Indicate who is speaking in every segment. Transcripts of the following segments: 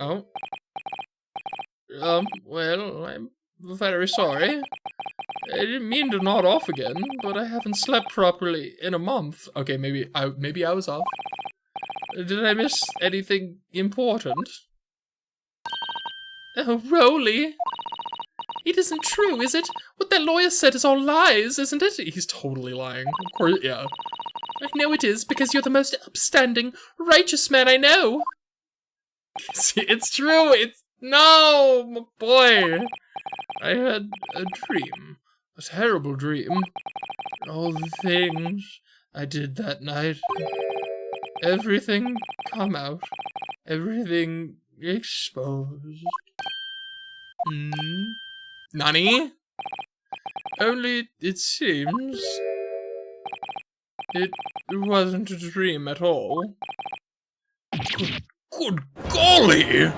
Speaker 1: Oh. Well, I'm very sorry. I didn't mean to nod off again, but I haven't slept properly in a month. Okay, maybe I was off. Did I miss anything important? Oh, Rolly. It isn't true, is it? What that lawyer said is all lies, isn't it? He's totally lying. Of course, yeah. I know it is, because you're the most upstanding, righteous man I know. It's true, no, my boy. I had a dream. A terrible dream. All the things I did that night. Everything come out. Everything exposed. Nani? Only it seems it wasn't a dream at all. Good golly!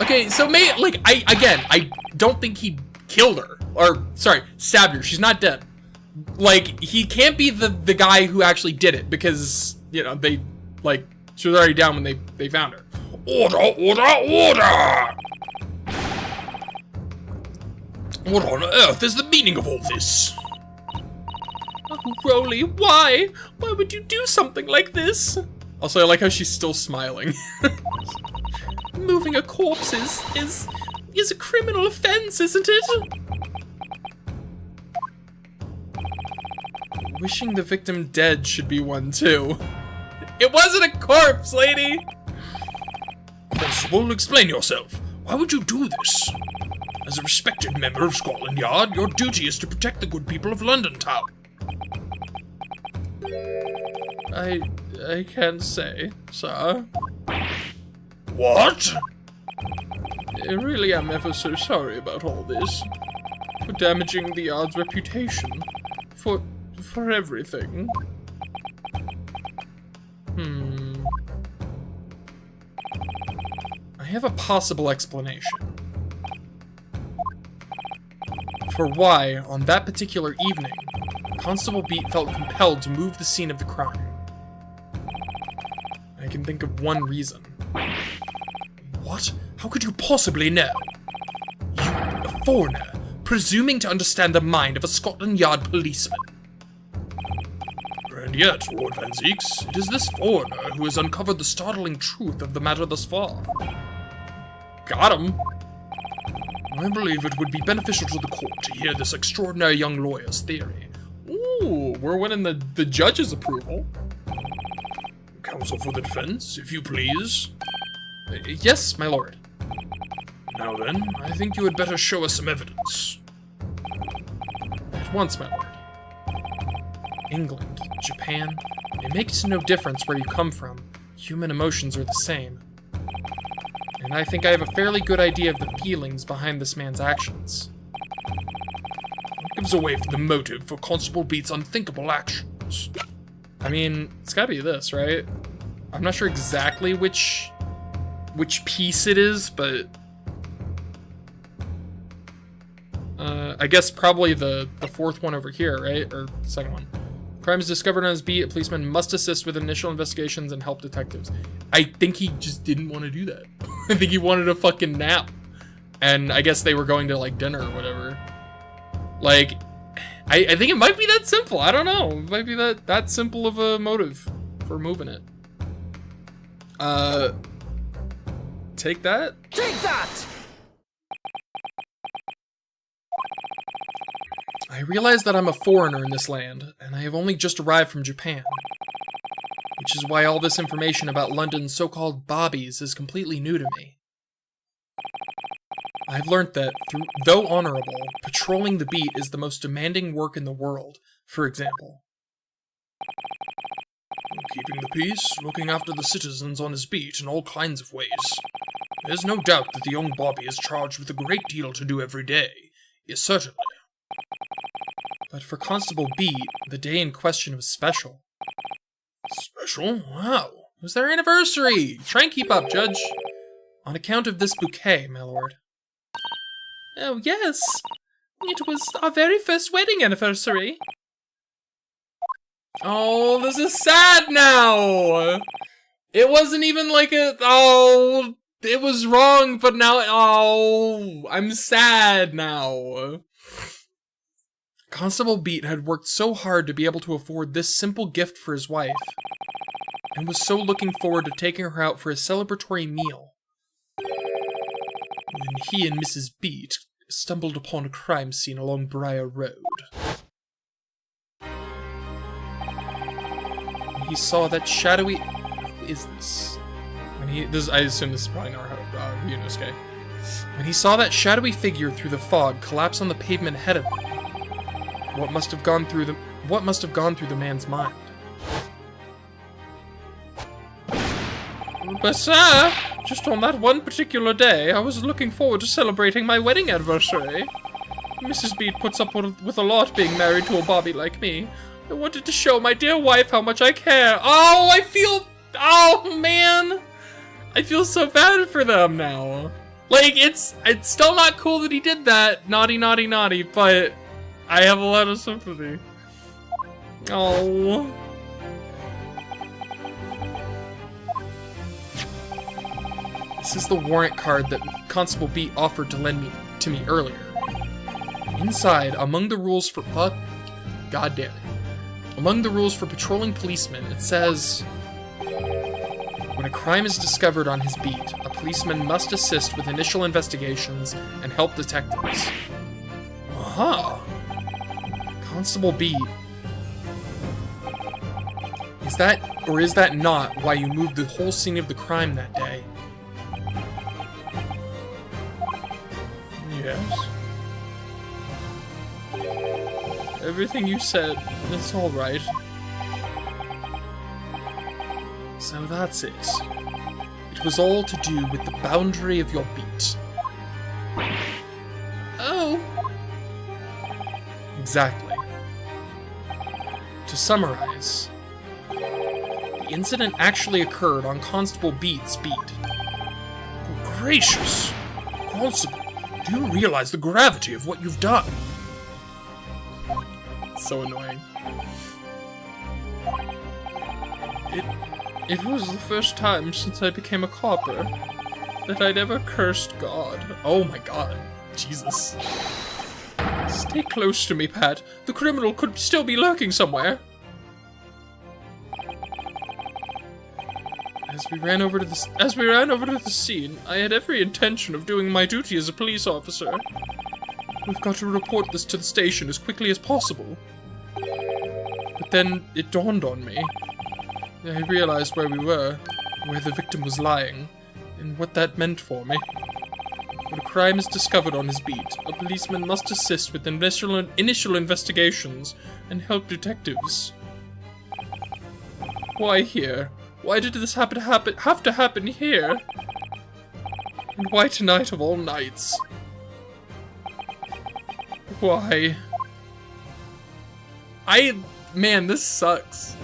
Speaker 1: Okay, so I don't think he killed her. Or, sorry, stabbed her. She's not dead. Like, he can't be the guy who actually did it, because, you know, she was already down when they found her. Order, order, order! What on earth is the meaning of all this? Oh, Rolly, why? Why would you do something like this? Also, I like how she's still smiling. Moving a corpse is a criminal offense, isn't it? Wishing the victim dead should be one, too. It wasn't a corpse, lady! Constable, explain yourself. Why would you do this? As a respected member of Scotland Yard, your duty is to protect the good people of London Town. I can't say, sir. What? I really am ever so sorry about all this. For damaging the Yard's reputation. For everything. I have a possible explanation. For why, on that particular evening, Constable Beat felt compelled to move the scene of the crime. I can think of one reason. What? How could you possibly know? You, a foreigner, presuming to understand the mind of a Scotland Yard policeman. And yet, Lord Van Zeeks, it is this foreigner who has uncovered the startling truth of the matter thus far. Got him. I believe it would be beneficial to the court to hear this extraordinary young lawyer's theory. Ooh, we're winning the judge's approval. Counsel for the defense, if you please. Yes, my lord. Now then, I think you had better show us some evidence. At once, my lord. England, Japan, it makes no difference where you come from. Human emotions are the same. And I think I have a fairly good idea of the feelings behind this man's actions. What gives away the motive for Constable Beat's unthinkable actions? I mean, it's gotta be this, right? I'm not sure exactly which piece it is, but I guess probably the fourth one over here, right? Or the second one. Crime is discovered on his beat. A policeman must assist with initial investigations and help detectives. I think he just didn't want to do that. I think he wanted a fucking nap. And I guess they were going to, like, dinner or whatever. Like, I think it might be that simple. I don't know. It might be that simple of a motive for moving it. Take that?
Speaker 2: Take that!
Speaker 1: I realize that I'm a foreigner in this land, and I have only just arrived from Japan. Which is why all this information about London's so-called bobbies is completely new to me. I've learnt that, though honorable, patrolling the beat is the most demanding work in the world, for example. Keeping the peace, looking after the citizens on his beat in all kinds of ways. There's no doubt that the young bobby is charged with a great deal to do every day. Yes, certainly. But for Constable Beat, the day in question was special. Special? Wow. It was their anniversary! Try and keep up, Judge. On account of this bouquet, my lord. Oh, yes. It was our very first wedding anniversary. Oh, this is sad now! It wasn't even like a, oh, it was wrong, but now, oh, I'm sad now. Constable Beat had worked so hard to be able to afford this simple gift for his wife, and was so looking forward to taking her out for a celebratory meal, when he and Mrs. Beat stumbled upon a crime scene along Briar Road. When he saw that shadowy... Who is this? I assume this is probably not Ryunosuke. When he saw that shadowy figure through the fog collapse on the pavement ahead of him, what must have gone through the man's mind? But sir, just on that one particular day, I was looking forward to celebrating my wedding anniversary. Mrs. Beat puts up with a lot being married to a bobby like me. I wanted to show my dear wife how much I care. Oh, man. I feel so bad for them now. Like, it's still not cool that he did that. Naughty, naughty, naughty, but I have a lot of sympathy. Oh. This is the warrant card that Constable Beat offered to lend to me earlier. Inside, among the rules for God damn it. Among the rules for patrolling policemen, it says, when a crime is discovered on his beat, a policeman must assist with initial investigations and help detectives. Aha! Constable Beat. Is that not why you moved the whole scene of the crime that day? Yes. Everything you said, it's all right. So that's it. It was all to do with the boundary of your beat. Oh. Exactly. To summarize, the incident actually occurred on Constable Beat's beat. Oh, gracious! Constable, do you realize the gravity of what you've done? It's so annoying. It was the first time since I became a copper that I'd ever cursed God. Oh my god. Jesus. Stay close to me, Pat. The criminal could still be lurking somewhere. As we ran over to the scene, I had every intention of doing my duty as a police officer. We've got to report this to the station as quickly as possible. But then it dawned on me. I realized where we were, where the victim was lying, and what that meant for me. When a crime is discovered on his beat, a policeman must assist with initial investigations and help detectives. Why here? Why did this have to happen here? And why tonight of all nights? Why? Man, this sucks.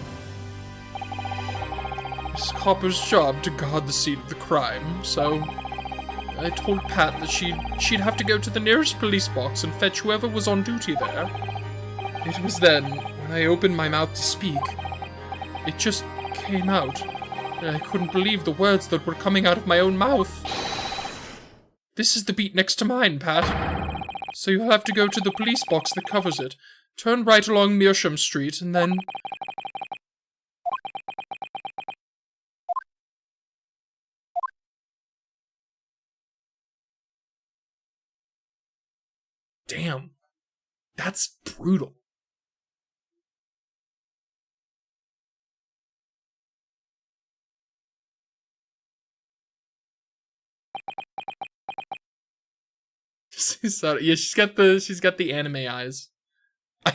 Speaker 1: It's Copper's job to guard the scene of the crime, so I told Pat that she'd have to go to the nearest police box and fetch whoever was on duty there. It was then, when I opened my mouth to speak, it just came out, and I couldn't believe the words that were coming out of my own mouth. This is the beat next to mine, Pat. So you'll have to go to the police box that covers it, turn right along Mearsham Street, and then... Damn. That's brutal. Yeah, she's got the anime eyes. I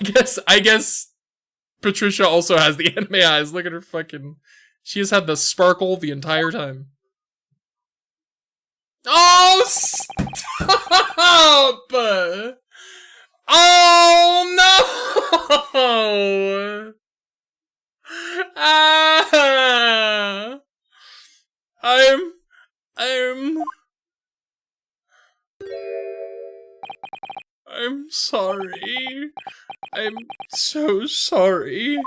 Speaker 1: guess Patricia also has the anime eyes. Look at her fucking... She has had the sparkle the entire time. Oh, stop! Oh, no! Ah! I'm sorry. I'm so sorry.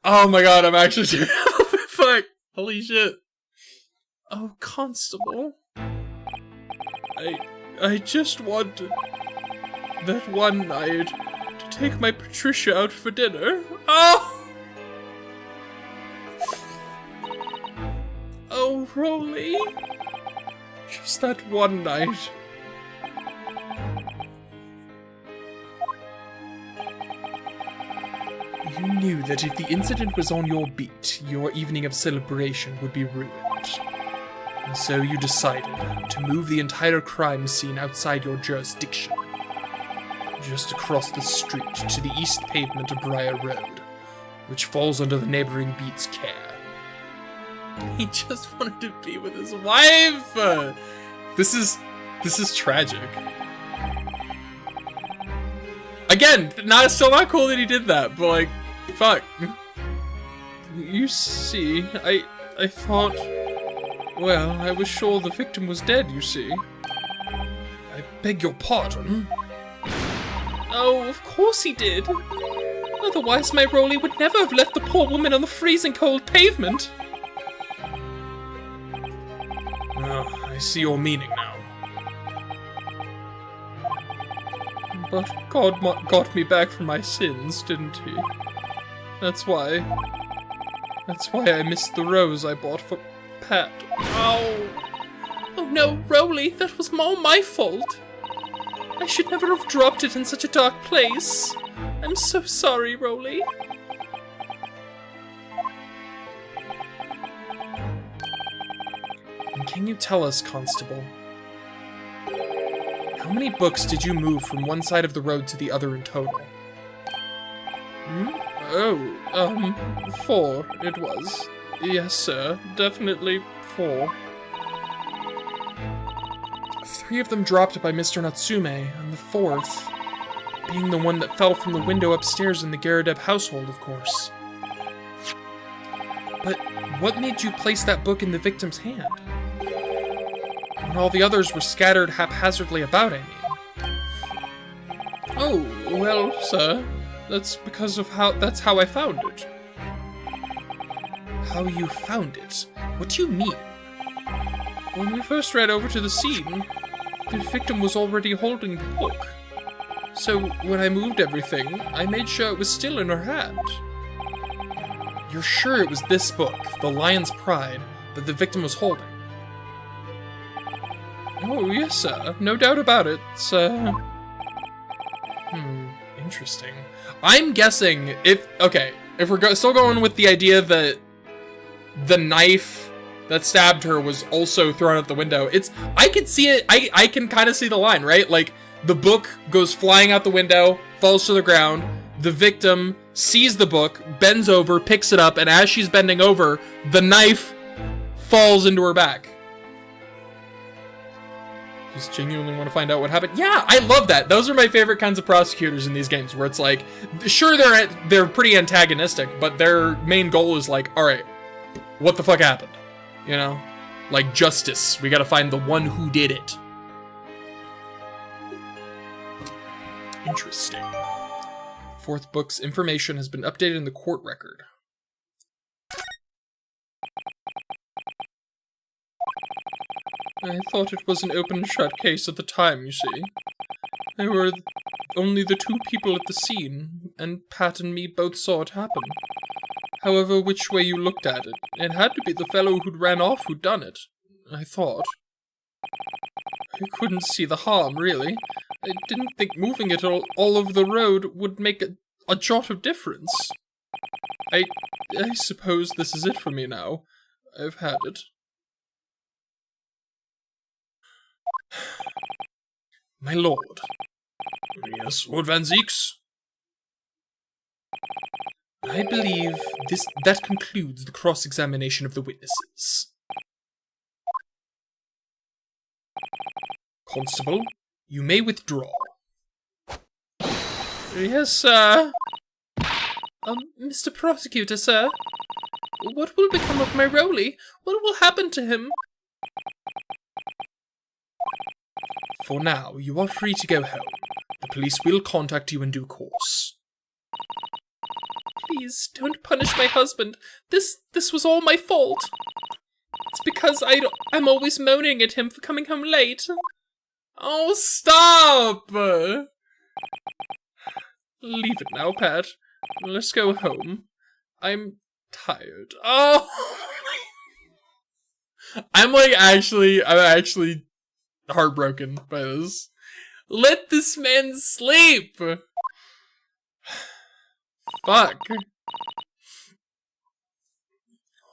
Speaker 1: Oh my god, I'm actually Holy shit. Oh, Constable. I just wanted that one night to take my Patricia out for dinner. Oh! Oh, Rolly. Just that one night. You knew that if the incident was on your beat, your evening of celebration would be ruined. And so you decided to move the entire crime scene outside your jurisdiction. Just across the street to the east pavement of Briar Road, which falls under the neighboring beat's care. He just wanted to be with his wife! This is tragic. Again, still not cool that he did that, but like, fuck. You see, I thought, well, I was sure the victim was dead, you see. I beg your pardon? Oh, of course he did. Otherwise my Rolly would never have left the poor woman on the freezing cold pavement. Oh, I see your meaning now. But God got me back from my sins, didn't he? That's why I missed the rose I bought for Pat. Oh! Oh no, Rolly, that was all my fault. I should never have dropped it in such a dark place. I'm so sorry, Rolly. And can you tell us, Constable, how many books did you move from one side of the road to the other in total? Oh, 4 it was. Yes, sir, definitely 4. 3 of them dropped by Mr. Natsume, and the 4th being the one that fell from the window upstairs in the Garadeb household, of course. But what made you place that book in the victim's hand? When all the others were scattered haphazardly about, I mean. Oh, well, sir, that's because of that's how I found it. How you found it? What do you mean? When we first ran over to the scene, the victim was already holding the book. So when I moved everything, I made sure it was still in her hand. You're sure it was this book, The Lion's Pride, that the victim was holding? Oh, yes, sir. No doubt about it, sir. Interesting. I'm guessing if we're still going with the idea that the knife that stabbed her was also thrown out the window, I can see it, I can kind of see the line, right? Like, the book goes flying out the window, falls to the ground, the victim sees the book, bends over, picks it up, and as she's bending over, the knife falls into her back. Just genuinely want to find out what happened. Yeah, I love that. Those are my favorite kinds of prosecutors in these games, where it's like, sure, they're pretty antagonistic, but their main goal is like, all right, what the fuck happened? You know? Like justice. We gotta find the one who did it. Interesting. 4th book's information has been updated in the court record. I thought it was an open and shut case at the time, you see. There were only the 2 people at the scene, and Pat and me both saw it happen. However, which way you looked at it, it had to be the fellow who'd ran off who'd done it, I thought. I couldn't see the harm, really. I didn't think moving it all over the road would make a jot of difference. I suppose this is it for me now. I've had it. My lord. Yes, Lord Van Zeeks? I believe that concludes the cross-examination of the witnesses. Constable, you may withdraw. Yes, sir. Mr. Prosecutor, sir. What will become of my Rolly? What will happen to him? For now, you are free to go home. The police will contact you in due course. Please, don't punish my husband. This was all my fault. It's because I'm always moaning at him for coming home late. Oh, stop! Leave it now, Pat. Let's go home. I'm tired. Oh! I'm actually heartbroken by this. Let this man sleep! Fuck.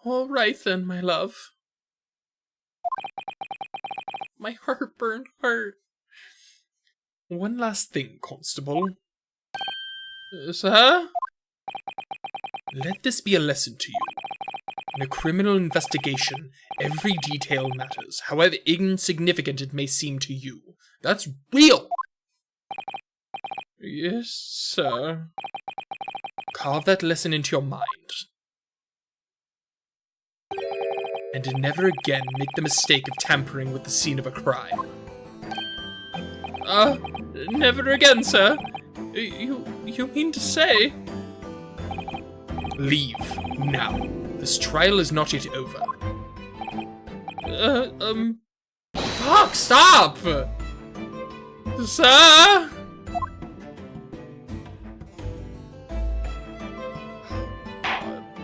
Speaker 1: Alright then, my love. My heartburn hurt. One last thing, Constable. Sir? Let this be a lesson to you. In a criminal investigation, every detail matters, however insignificant it may seem to you. That's real! Yes, sir. Carve that lesson into your mind. And never again make the mistake of tampering with the scene of a crime. Never again, sir. You mean to say? Leave, now. This trial is not yet over. Fuck, stop! Sir?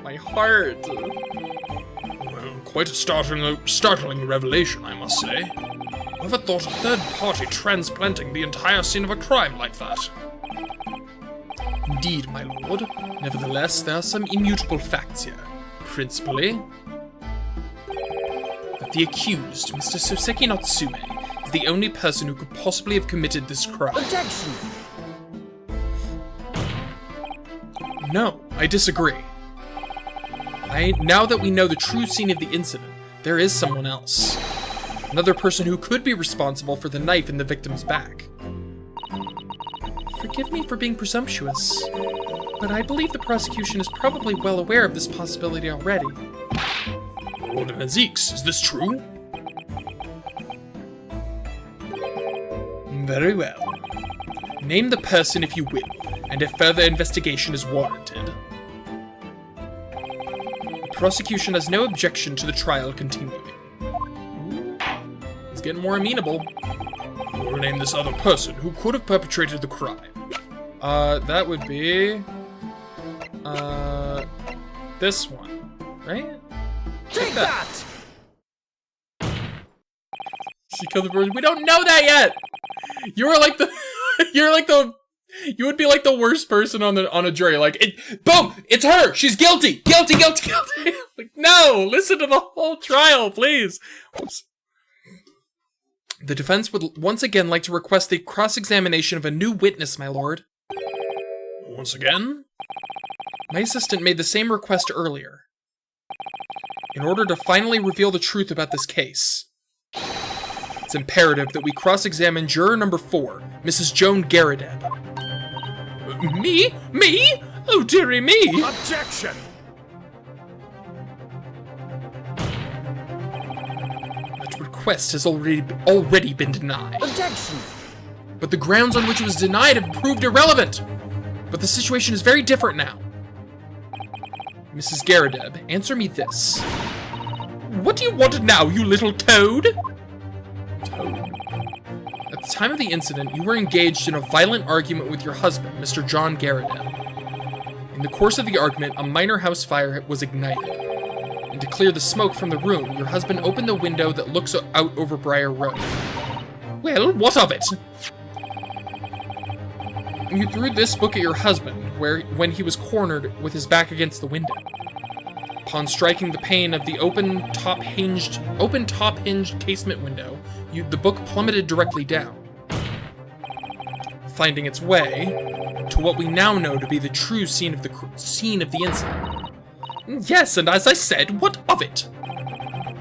Speaker 1: My heart. Well, quite a startling revelation, I must say. Never thought a third party transplanting the entire scene of a crime like that. Indeed, my lord. Nevertheless, there are some immutable facts here. Principally, that the accused, Mr. Soseki Natsume, is the only person who could possibly have committed this crime.
Speaker 2: Objection!
Speaker 1: No, I disagree. Now that we know the true scene of the incident, there is someone else. Another person who could be responsible for the knife in the victim's back. Forgive me for being presumptuous, but I believe the prosecution is probably well aware of this possibility already. Lord Nazeeks, is this true? Very well. Name the person if you will, and if further investigation is warranted. The prosecution has no objection to the trial continuing. He's getting more amenable. Or name this other person who could have perpetrated the crime. That would be... this one, right?
Speaker 2: Take that!
Speaker 1: She killed the person. We don't know that yet! You were like the... You would be like the worst person on a jury. Like, boom! It's her! She's guilty! Guilty! Like, no! Listen to the whole trial, please! Oops. The defense would once again like to request the cross-examination of a new witness, my lord. Once again? My assistant made the same request earlier. In order to finally reveal the truth about this case, it's imperative that we cross-examine juror number 4, Mrs. Joan Garrideb. Me? Me? Oh, dearie me!
Speaker 2: Objection!
Speaker 1: That request has already been denied.
Speaker 2: Objection!
Speaker 1: But the grounds on which it was denied have proved irrelevant. But the situation is very different now. Mrs. Garrideb, answer me this. What do you want now, you little toad? Toad. At the time of the incident, you were engaged in a violent argument with your husband, Mr. John Garrideb. In the course of the argument, a minor house fire was ignited. And to clear the smoke from the room, your husband opened the window that looks out over Briar Road. Well, what of it? You threw this book at your husband, when he was cornered with his back against the window. Upon striking the pane of the open top-hinged casement window, the book plummeted directly down, finding its way to what we now know to be the true scene of the incident. Yes, and as I said, what of it?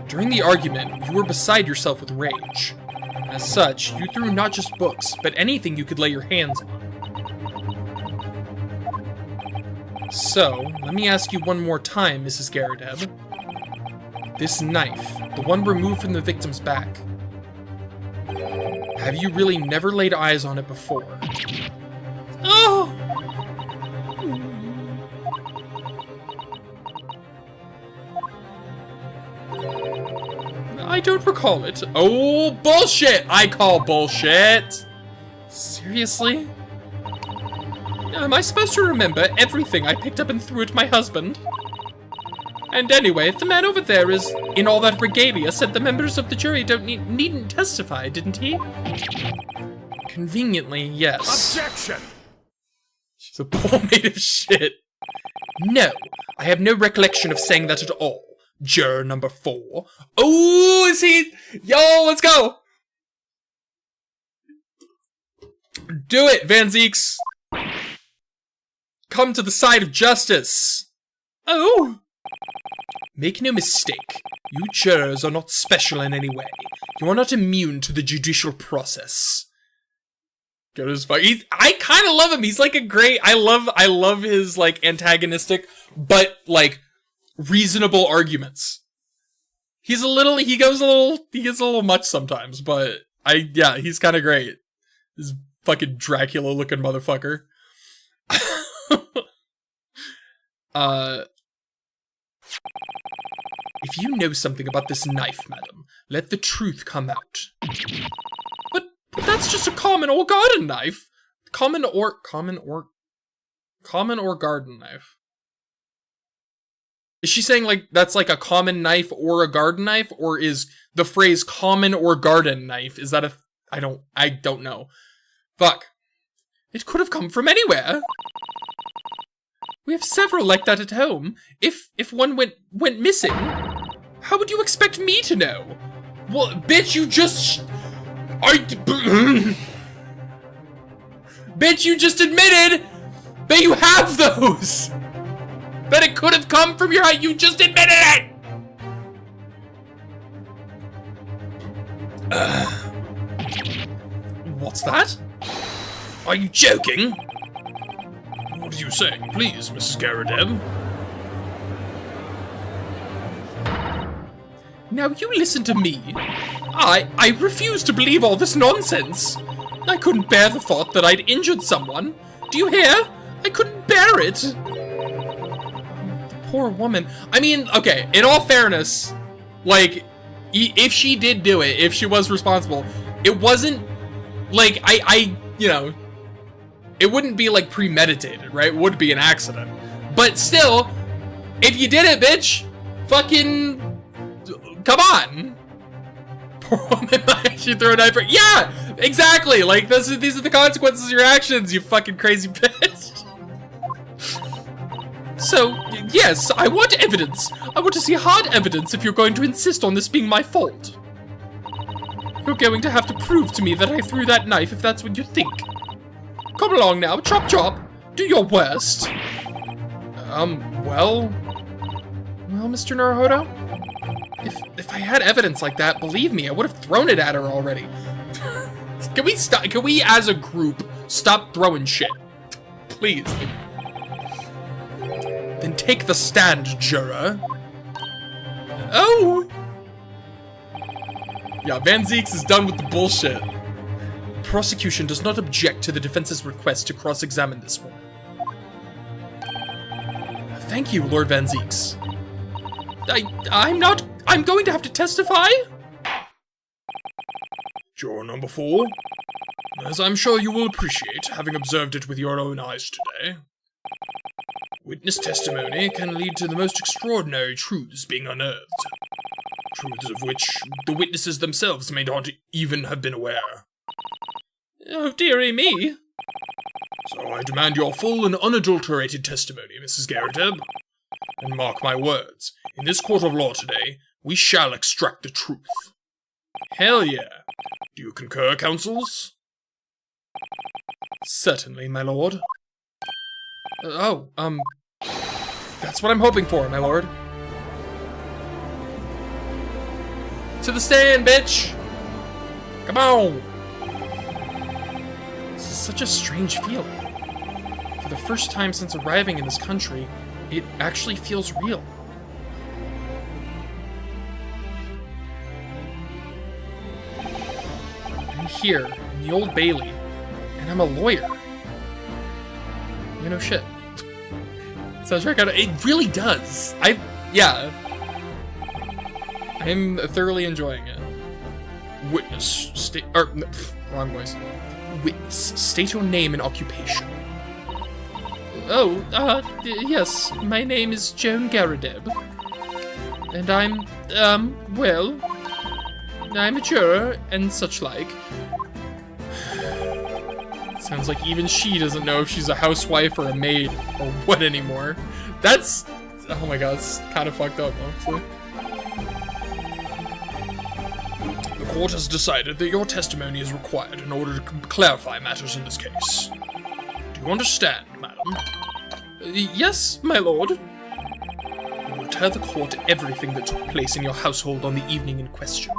Speaker 1: During the argument, you were beside yourself with rage. As such, you threw not just books, but anything you could lay your hands on. So, let me ask you one more time, Mrs. Garrideb. This knife, the one removed from the victim's back, have you really never laid eyes on it before? Oh! I don't recall it. Oh, bullshit! I call bullshit! Seriously? Am I supposed to remember everything I picked up and threw at my husband? And anyway, the man over there is in all that regalia said the members of the jury needn't testify, didn't he? Conveniently, yes.
Speaker 2: Objection!
Speaker 1: She's a poor made of shit. No, I have no recollection of saying that at all. Juror number 4. Oh, is he? Yo, let's go! Do it, Van Zeeks! Come to the side of justice! Oh! Make no mistake, you jurors are not special in any way. You are not immune to the judicial process. Good as fuck. I kind of love him. He's like a great. I love his like antagonistic, but like reasonable arguments. He gets a little much sometimes, but he's kind of great. This fucking Dracula looking motherfucker. If you know something about this knife, madam, let the truth come out. But that's just a common or garden knife. Common or garden knife. Is she saying like that's like a common knife or a garden knife, or is the phrase common or garden knife, is that I don't know. Fuck. It could have come from anywhere. We have several like that at home. If one went missing, how would you expect me to know? Well, bitch, you just... Bitch, you just admitted that you have those! That it could have come from your house. You just admitted it! What's that? Are you joking? What are you saying? Please, Mrs. Garadeb. Now you listen to me. I refuse to believe all this nonsense. I couldn't bear the thought that I'd injured someone. Do you hear? I couldn't bear it. The poor woman. I mean, okay, in all fairness, like, if she did do it, if she was responsible, it wasn't, like, you know, it wouldn't be, like, premeditated, right? It would be an accident. But still, if you did it, bitch, fucking, come on. Poor woman might actually throw a knife. Yeah, exactly. Like, these are the consequences of your actions, you fucking crazy bitch. So, yes, I want evidence. I want to see hard evidence if you're going to insist on this being my fault. You're going to have to prove to me that I threw that knife if that's what you think. Come along now, chop chop. Do your worst. Well, Mr. Naruhodo? If I had evidence like that, believe me, I would have thrown it at her already. Can we as a group stop throwing shit? Please. Then take the stand, juror. Oh! Yeah, Van Zeeks is done with the bullshit. The prosecution does not object to the defense's request to cross-examine this woman. Thank you, Lord Van Zeeks. I'm going to have to testify? Juror number 4. As I'm sure you will appreciate, having observed it with your own eyes today. Witness testimony can lead to the most extraordinary truths being unearthed. Truths of which the witnesses themselves may not even have been aware. Oh, dearie me. So I demand your full and unadulterated testimony, Mrs. Garadeb. And mark my words, in this court of law today, we shall extract the truth. Hell yeah. Do you concur, counsels? Certainly, my lord. That's what I'm hoping for, my lord. To the stand, bitch! Come on! This is such a strange feeling. For the first time since arriving in this country, it actually feels real. I'm here, in the Old Bailey, and I'm a lawyer. You know, shit. Sounds right. It really does. I I'm thoroughly enjoying it. Witness, wrong voice. Witness, state your name and occupation. Oh, yes, my name is Joan Garadeb. And I'm, well, I'm a juror and such like. Sounds like even she doesn't know if she's a housewife or a maid or what anymore. That's, oh my god, it's kind of fucked up, honestly. The court has decided that your testimony is required in order to clarify matters in this case. Do you understand, madam? Yes, my lord. You will tell the court everything that took place in your household on the evening in question.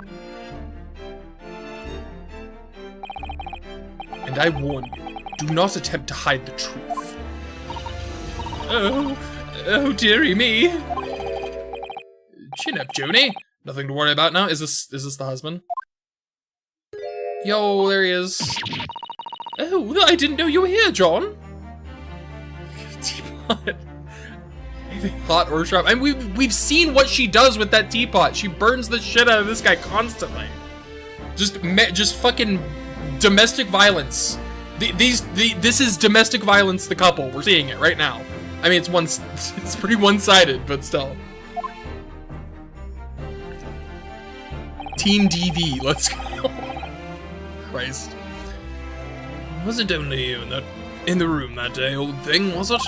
Speaker 1: And I warn you, do not attempt to hide the truth. Oh dearie me. Chin up, Joni. Nothing to worry about now. Is this the husband? Yo, there he is. Oh, I didn't know you were here, John. Teapot. Anything hot or sharp? And we've seen what she does with that teapot. She burns the shit out of this guy constantly. Just fucking domestic violence. This is domestic violence. The couple. We're seeing it right now. I mean, it's pretty one-sided, but still. Team DV, let's go. Christ. Wasn't only you in the room that day, old thing, was it?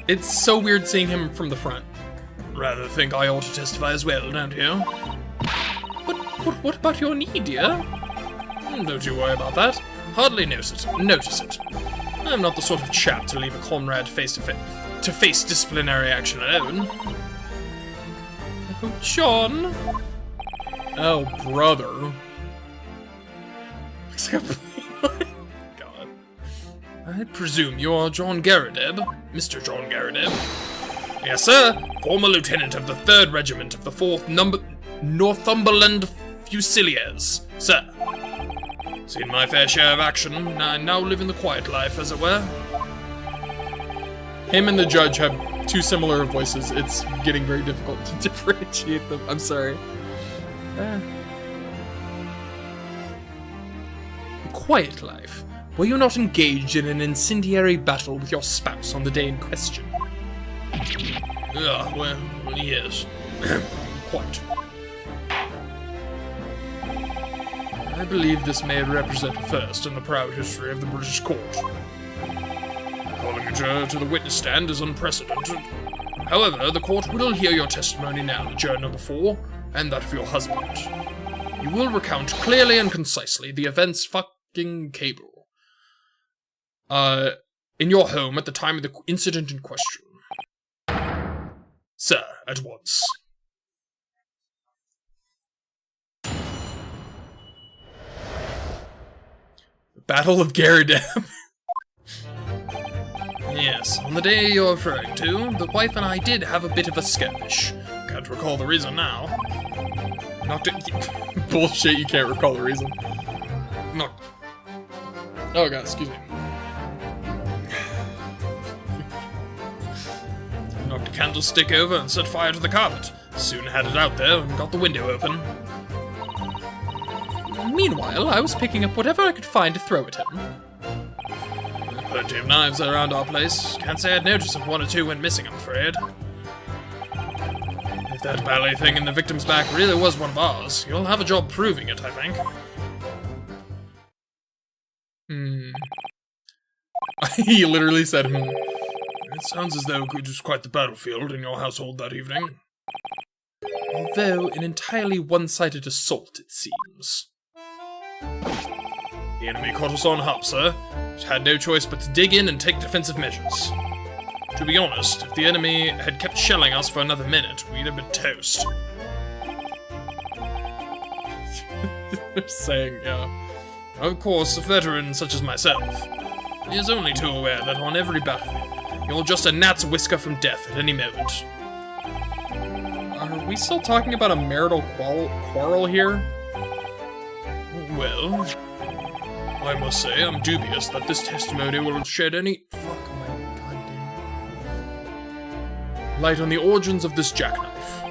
Speaker 1: It's so weird seeing him from the front. Rather think I ought to testify as well, don't you? But what about your knee, dear? Don't you worry about that. Hardly notice it. I'm not the sort of chap to leave a comrade to face disciplinary action alone. Oh, John. Oh, brother. Looks like a God. I presume you are John Garadeb, Mr. John Garadeb. Yes, sir. Former lieutenant of the 3rd Regiment of the 4th Northumberland Fusiliers, sir. Seen my fair share of action, and I now live in the quiet life, as it were. Him and the judge have 2 similar voices. It's getting very difficult to differentiate them. I'm sorry. The quiet life. Were you not engaged in an incendiary battle with your spouse on the day in question? Well, yes. Quite. I believe this may represent a first in the proud history of the British court. Calling a juror to the witness stand is unprecedented. However, the court will hear your testimony now, juror number 4, and that of your husband. You will recount clearly and concisely the events fucking cable. In your home at the time of the incident in question. Sir, at once. Battle of Garadeb. Yes, on the day you're referring to, the wife and I did have a bit of a skirmish. Can't recall the reason now. Bullshit, you can't recall the reason. Oh god, excuse me. Knocked a candlestick over and set fire to the carpet. Soon had it out there and got the window open. Meanwhile, I was picking up whatever I could find to throw at him. Plenty of knives around our place. Can't say I'd noticed if 1 or 2 went missing, I'm afraid. If that ballet thing in the victim's back really was one of ours, you'll have a job proving it, I think. He literally said, It sounds as though it was quite the battlefield in your household that evening. Although an entirely one-sided assault, it seems. The enemy caught us on hop, sir. It had no choice but to dig in and take defensive measures. To be honest, if the enemy had kept shelling us for another minute, we'd have been toast. They're saying, yeah. Of course, a veteran such as myself is only too aware that on every battlefield, you're just a gnat's whisker from death at any moment. Are we still talking about a marital quarrel here? Well, I must say I'm dubious that this testimony will shed any light on the origins of this jackknife.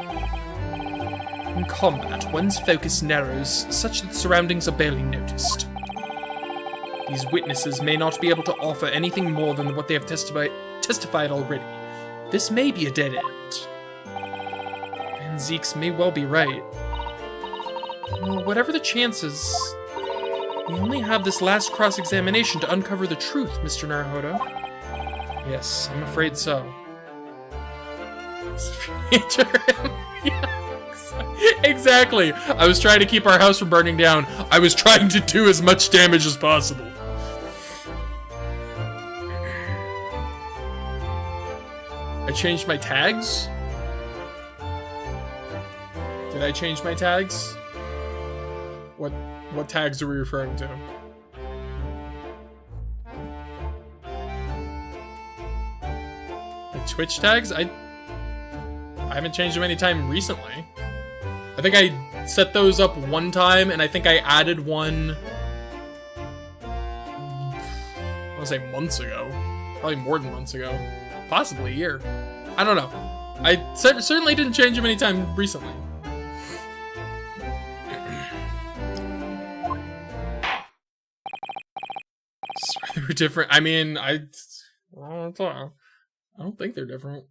Speaker 1: In combat, one's focus narrows such that surroundings are barely noticed. These witnesses may not be able to offer anything more than what they have testified already. This may be a dead end. And Zeeks may well be right. Well, whatever the chances, we only have this last cross-examination to uncover the truth, Mr. Naruhodo. Yes, I'm afraid so. Exactly. I was trying to keep our house from burning down. I was trying to do as much damage as possible. I changed my tags? Did I change my tags? What tags are we referring to? The Twitch tags? I haven't changed them anytime recently. I think I set those up one time, and I think I added one, I want to say months ago. Probably more than months ago. Possibly a year. I don't know. I certainly didn't change them anytime recently. They were different. I mean, I don't think they're different.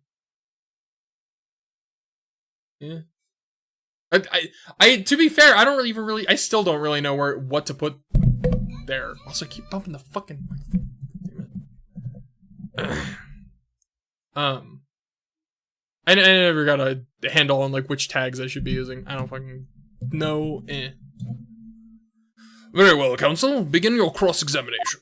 Speaker 1: Yeah. To be fair, I don't even really, I still don't really know what to put there. Also, I keep bumping the fucking. I never got a handle on like which tags I should be using. I don't fucking know. Very well, counsel. Begin your cross-examination.